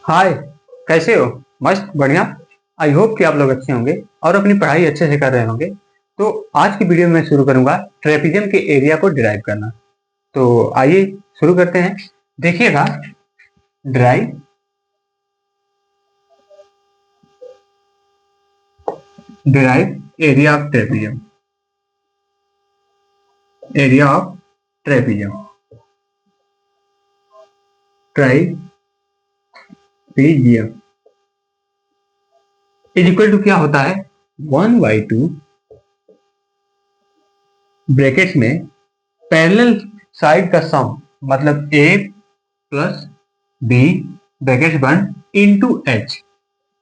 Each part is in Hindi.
हाय। कैसे हो? मस्त बढ़िया। आई होप कि आप लोग अच्छे होंगे और अपनी पढ़ाई अच्छे से कर रहे होंगे। तो आज की वीडियो में मैं शुरू करूंगा ट्रेपीजियम के एरिया को डिराइव करना। तो आइए शुरू करते हैं। देखिएगा, derive derive area of trapezium, area of trapezium, trapezium is equal to क्या होता है, 1/2 ब्रैकेट्स में पैरेलल साइड का सम, मतलब ए प्लस बी ब्रैकेट्स बंद इंटू एच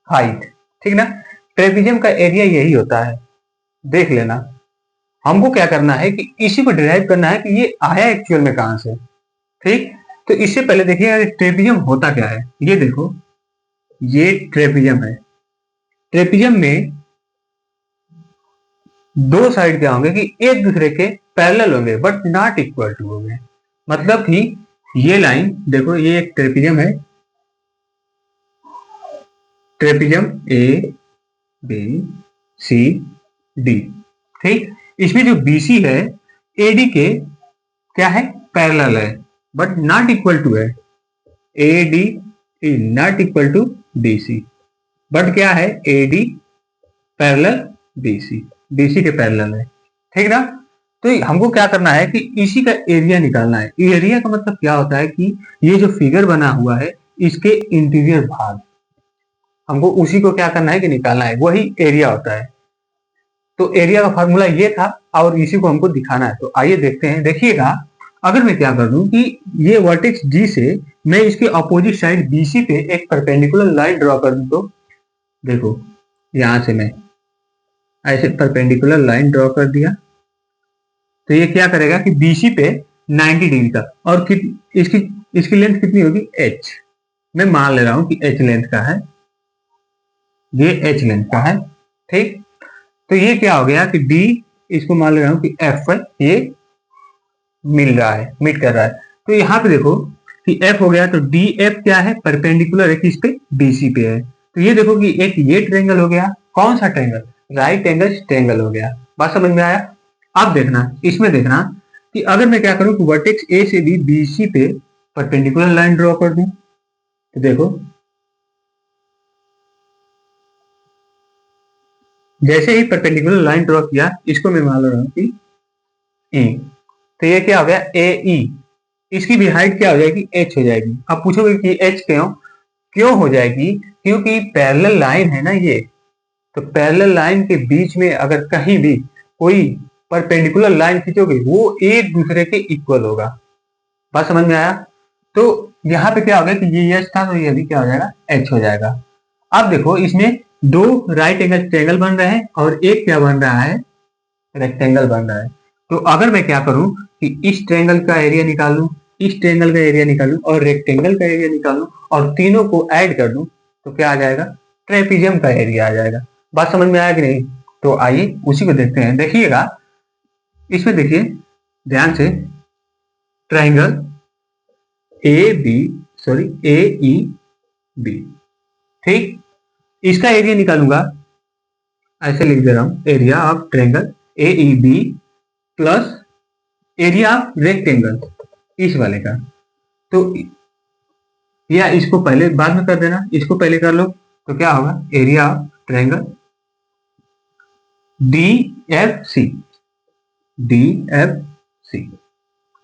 हाइट। ठीक ना? ट्रेपीजियम का एरिया यही होता है, देख लेना। हमको क्या करना है कि इसी को डिराइव करना है कि ये आया एक्चुअल में कहां से। ठीक, तो इससे पहले देखिए ट्रेपीजियम होता क्या है। ये देखो, ये ट्रेपीजियम है। ट्रेपीजियम में दो साइड क्या होंगे कि एक दूसरे के पैरेलल होंगे बट नॉट इक्वल टू होंगे। मतलब कि ये लाइन देखो, ये एक ट्रेपीजियम है, trapezium A B C D. ठीक, इसमें जो बीसी है एडी के क्या है, पैरेलल है बट नॉट इक्वल टू है। AD is not equal to BC, but क्या है, एडी पैरेलल बीसी, बीसी के पैरेलल है। ठीक ना? तो हमको क्या करना है कि इसी का एरिया निकालना है। एरिया का मतलब क्या होता है कि ये जो फिगर बना हुआ है इसके इंटीरियर भाग, हमको उसी को क्या करना है कि निकालना है, वही एरिया होता है। तो एरिया का फॉर्मूला ये था और इसी को हमको दिखाना है। तो आइए देखते हैं। देखिएगा, अगर मैं क्या कर दूं कि ये वर्टेक्स डी से मैं इसके अपोजिट साइड बीसी पे एक परपेंडिकुलर लाइन ड्रॉ कर दूं, तो देखो यहां से मैं ऐसे परपेंडिकुलर लाइन ड्रॉ कर दिया, तो ये क्या करेगा कि बीसी पे 90 डिग्री का, और इसकी इसकी लेंथ कितनी होगी, एच। मैं मान ले रहा हूं कि एच लेंथ का है, ये एच लेंथ का है। ठीक, तो ये क्या हो गया कि डी, इसको मान ले रहा हूं कि एफ ये मिल रहा है, मीट कर रहा है। तो यहाँ पे देखो कि एफ हो गया, तो डी एफ क्या है, परपेंडिकुलर है किस पे, बीसी पे है। तो ये देखो कि एक ये ट्रेंगल हो गया, कौन सा ट्रेंगल, राइट एंगल ट्रेंगल हो गया। बात समझ में आया? अब देखना, इसमें देखना कि अगर मैं क्या करूं कि वर्टेक्स ए से भी बीसी पे परपेंडिकुलर लाइन ड्रॉ कर दूं, तो देखो जैसे ही परपेंडिकुलर लाइन ड्रॉ किया, इसको मैं मान रहा हूं कि ई, तो ये क्या हो गया, ए ई। इसकी भी हाइट क्या हो जाएगी, एच हो जाएगी। अब पूछोगे कि एच क्यों, क्यों हो जाएगी, क्योंकि पैरेलल लाइन है ना ये। तो पैरेलल लाइन के बीच में अगर कहीं भी कोई परपेंडिकुलर लाइन खींचोगे, वो एक दूसरे के इक्वल होगा। बात समझ में आया? तो यहाँ पे क्या हो गया कि ये एच था, तो ये भी क्या हो जाएगा, एच हो जाएगा। अब देखो, इसमें दो राइट एंगल ट्रायंगल बन रहे हैं और एक क्या बन रहा है, रेक्टेंगल बन रहा है। तो अगर मैं क्या करूं कि इस ट्रायंगल का एरिया निकालूं, इस ट्रायंगल का एरिया निकालूं और रेक्टेंगल का एरिया निकालूं और तीनों को ऐड कर दूं, तो क्या आ जाएगा, ट्रेपीजियम का एरिया आ जाएगा। बात समझ में आया कि नहीं? तो आइए उसी को देखते हैं। देखिएगा, इसमें देखिए ध्यान से, triangle A B, sorry A E B. ठीक, इसका एरिया निकालूंगा, ऐसे लिख दे रहा हूं, area of triangle A E B plus area of rectangle इस वाले का। तो या इसको पहले बाद में कर देना, इसको पहले कर लो, तो क्या होगा, area of triangle D F C, D F C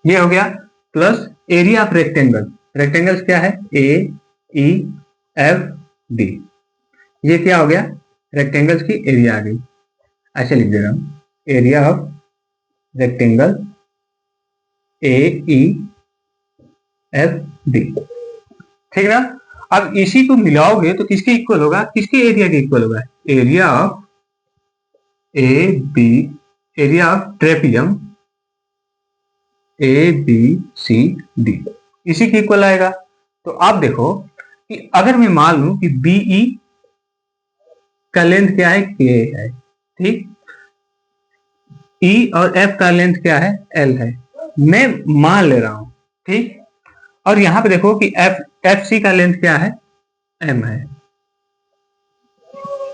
ये हो गया, plus area of rectangle, rectangles क्या है, ए ई एफ डी, ये क्या हो गया, रेक्टेंगल्स की एरिया आ गई। ऐसे लिख दे रहा हूं, area of rectangle A E F D. ठीक ना? अब इसी को मिलाओगे तो किसके इक्वल होगा, किसके एरिया के इक्वल होगा, area of A B, area of trapezium A B C D, इसी के इक्वल आएगा। तो आप देखो कि अगर मैं मान लूं कि बीई का लेंथ क्या है, के है। ठीक, ई और एफ का लेंथ क्या है, एल है, मैं मान ले रहा हूं। ठीक, और यहां पे देखो कि एफ एफ सी का लेंथ क्या है, m है।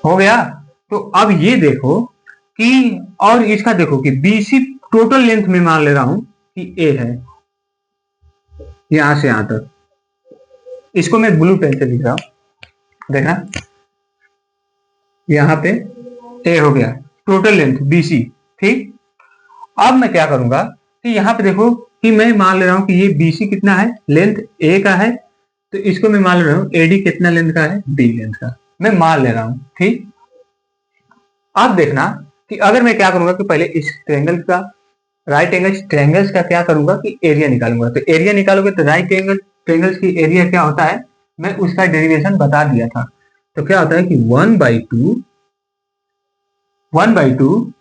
हो गया। तो अब ये देखो कि, और इसका देखो कि BC टोटल लेंथ में मान ले रहा हूं कि A है, यहां से यहां तक। इसको मैं ब्लू पेन से लिख रहा हूं, देखना यहां पे A हो गया टोटल लेंथ BC। ठीक, अब मैं क्या करूंगा कि यहां पे देखो कि मैं मान ले रहा हूं कि ये BC कितना है, लेंथ A का है, तो इसको मैं मान ले रहा हूं AD कितना लेंथ का है, B लेंथ का मैं मान ले रहा हूं। ठीक, अब देखना कि अगर मैं क्या करूंगा कि पहले इस ट्रायंगल का, राइट एंगल ट्रायंगल्स का क्या करूंगा कि एरिया निकालूंगा। तो एरिया निकालोगे तो राइट एंगल ट्रायंगल्स की एरिया क्या होता है, मैं उसका डेरिवेशन बता दिया था। तो क्या होता है कि 1/2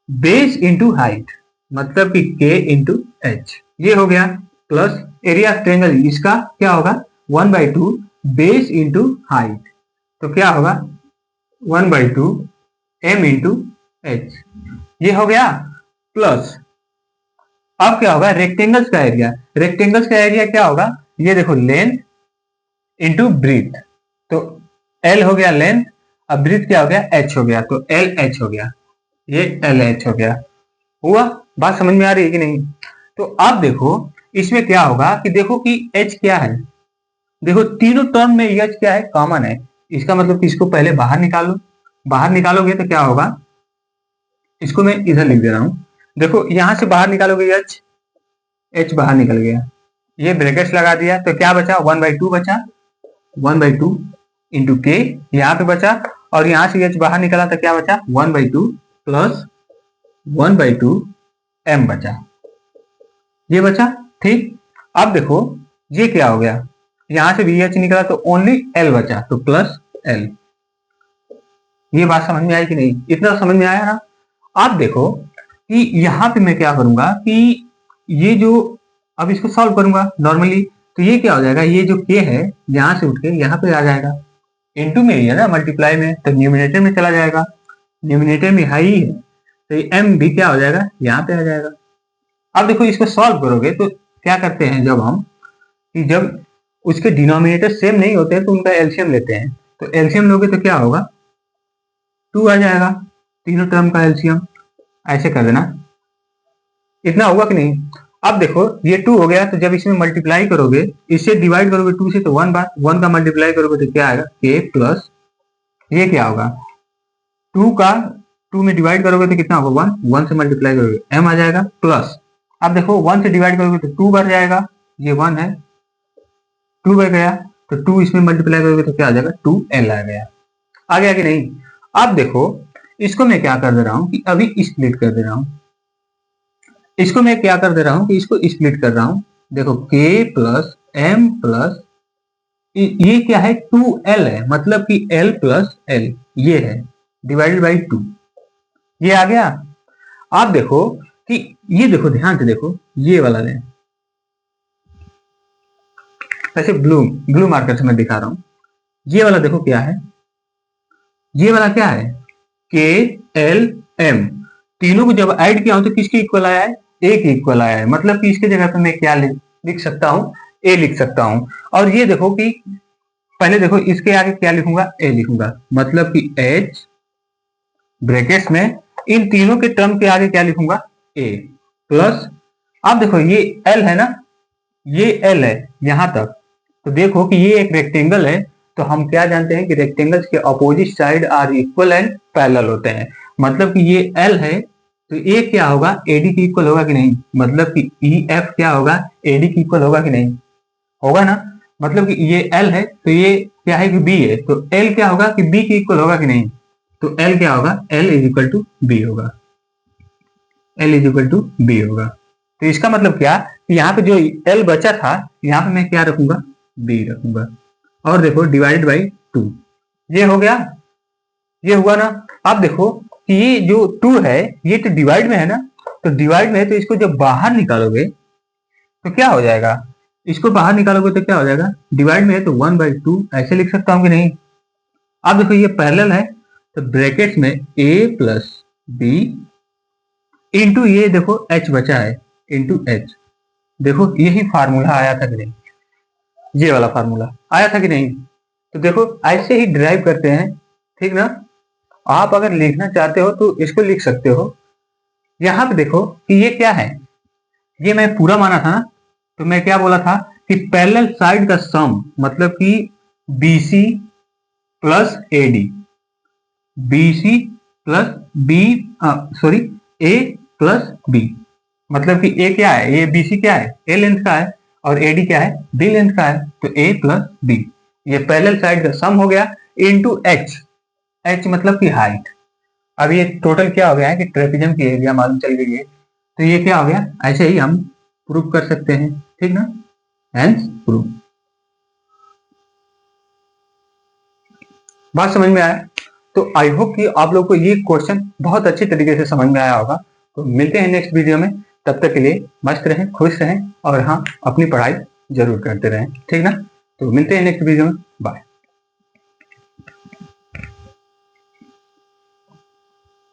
बेस इंटू हाइट, मतलब कि K इंटू H, ये हो गया, प्लस एरिया ऑफ ट्रायंगल इसका क्या होगा 1/2 बेस इंटू हाइट, तो क्या होगा 1/2 M इंटू H, ये हो गया। प्लस अब क्या होगा रेक्टेंगल्स का एरिया, रेक्टेंगल्स का एरिया क्या होगा, ये देखो लेंथ इंटू ब्रीथ, तो L हो गया लेंथ, अब ब्रीथ क्या हो गया H हो गया, तो LH हो गया, ये LH हो गया। हुआ, बात समझ में आ रही है कि नहीं। तो अब देखो इसमें क्या होगा कि देखो कि H क्या है, देखो तीनों टर्म में H क्या है, कॉमन है। इसका मतलब कि इसको पहले बाहर निकालो, बाहर निकालोगे तो क्या होगा, इसको मैं इधर लिख दे रहा हूं। देखो यहां से बाहर निकालोगे H बाहर निकल गया, ये ब्रैकेट्स लगा दिया, तो क्या बचा 1/2 बचा, 1/2 इंटू के यहाँ पे बचा, और यहां से H बाहर निकला तो क्या बचा 1/2 प्लस 1/2 M बचा, ये बचा। ठीक, अब देखो ये क्या हो गया, यहां से भी H निकला तो ओनली L बचा, तो प्लस L। ये बात समझ में आई कि नहीं, इतना समझ में आया ना। अब देखो कि यहां पे मैं क्या करूंगा कि ये जो, अब इसको सॉल्व करूंगा नॉर्मली, तो ये क्या हो जाएगा, ये जो K है यहां से उठ के यहाँ पे आ जाएगा, इनटू में ही है ना मल्टीप्लाई में, तो न्यूमिनेटर में चला जाएगा, न्यूमिनेटर में हाई है, तो ये M भी क्या हो जाएगा यहाँ पे आ जाएगा। अब देखो इसको सॉल्व करोगे तो क्या करते हैं जब हम, कि जब उसके डिनोमिनेटर सेम नहीं होते हैं तो उनका एलसीएम लेते हैं, तो एलसीएम लोगे तो क्या होगा 2 आ जाएगा, तीनों टर्म का एलसीएम, ऐसे कर देना। इतना होगा कि नहीं। अब देखो ये 2 हो गया, तो जब इसमें मल्टीप्लाई करोगे, इससे डिवाइड करोगे 2 से, तो 1 बार 1 का मल्टीप्लाई करोगे तो क्या आएगा K प्लस, ये क्या होगा 2 का 2 में डिवाइड करोगे तो कितना होगा 1, 1 से मल्टीप्लाई करोगे M आ जाएगा, प्लस अब देखो 1 से डिवाइड करोगे तो 2 बढ़ जाएगा, ये 1 है 2 बढ़ गया, तो 2 इसमें मल्टीप्लाई करोगे तो क्या आ जाएगा 2L आ गया। आ गया कि नहीं। अब देखो इसको मैं क्या कर दे रहा हूं कि अभी स्प्लिट कर दे रहा हूं, इसको मैं क्या कर दे रहा हूं कि इसको स्प्लिट कर रहा हूं। देखो K प्लस M प्लस ये क्या है 2L है, मतलब कि L प्लस L ये है डिवाइडेड बाई 2, ये आ गया। आप देखो कि ये देखो ध्यान से देखो, ये वाला लें, ऐसे ब्लू मार्कर से मैं दिखा रहा हूं, ये वाला देखो क्या है, ये वाला क्या है K L M, तीनों को जब ऐड किया हूं तो किसके इक्वल आया है, A के इक्वल आया है, मतलब कि इसके जगह पे मैं क्या लिख सकता हूं, A लिख सकता हूं। और ये देखो कि पहले देखो इसके आगे क्या लिखूंगा A लिखूंगा, मतलब कि H ब्रैकेट्स में इन तीनों के टर्म के आगे क्या लिखूंगा A प्लस, अब देखो ये L है ना, ये L है यहां तक, तो देखो कि ये एक रेक्टेंगल है, तो हम क्या जानते हैं कि रेक्टेंगल्स के opposite side are equal and parallel होते हैं, मतलब कि ये L है तो ये क्या होगा AD की इक्वल होगा कि नहीं, मतलब कि EF क्या होगा AD की इक्वल होगा कि नहीं, होगा ना। मतलब कि ये L है तो ये क्या है कि B है, तो L क्या होगा कि B की इक्वल होगा कि नहीं, तो L क्या होगा L is equal to B होगा, L is equal to B होगा। तो इसका मतलब क्या कि यहाँ पे जो L बचा था यहाँ पे मैं क्या रखूंगा B रखूंगा, और देखो डिवाइडेड बाई 2, ये हो गया, ये हुआ ना। अब देखो कि ये जो 2 है ये तो डिवाइड में है ना, तो डिवाइड में है तो इसको जब बाहर निकालोगे तो क्या हो जाएगा, इसको बाहर निकालोगे तो क्या हो जाएगा, डिवाइड में है तो 1/2 ऐसे लिख सकता हूं कि नहीं। अब देखो ये पैरेलल है, तो ब्रैकेट्स में A प्लस B इंटू ये देखो H बचा है इंटू H, देखो यही फार्मूला आया था कि नहीं, ये वाला फार्मूला आया था कि नहीं। तो देखो ऐसे ही डिराइव करते हैं, ठीक ना। आप अगर लिखना चाहते हो तो इसको लिख सकते हो। यहाँ पे देखो कि ये क्या है, ये मैं पूरा माना था ना, तो मैं क्या बोला था कि पैरेलल साइड का सम, मतलब कि BC plus AD, BC plus B, sorry, A plus B, मतलब कि A क्या है, ये BC क्या है, A लेंथ का है, और AD क्या है, B लेंथ का है, तो A प्लस B, ये पैरेलल साइड का सम हो गया इनटू H, H मतलब कि हाइट। अब ये टोटल क्या हो गया है कि ट्रेपेजियम की एरिया मालूम चल गई है, तो ये क्या हो गया, ऐसे ही हम प्रूव कर सकते हैं, ठीक ना, हेंस प्रूव। बात समझ में आया? तो आई होप कि आप लोग को ये क्वेश्चन बहुत अच्छी तरीके से समझ में आया होगा। तो मिलते हैं नेक्स्ट वीडियो में, तब तक के लिए मस्त रहें, खुश रहें, और हाँ, अपनी पढ़ाई जरूर करते रहें, ठीक ना। तो मिलते हैं नेक्स्ट वीडियो में, बाय।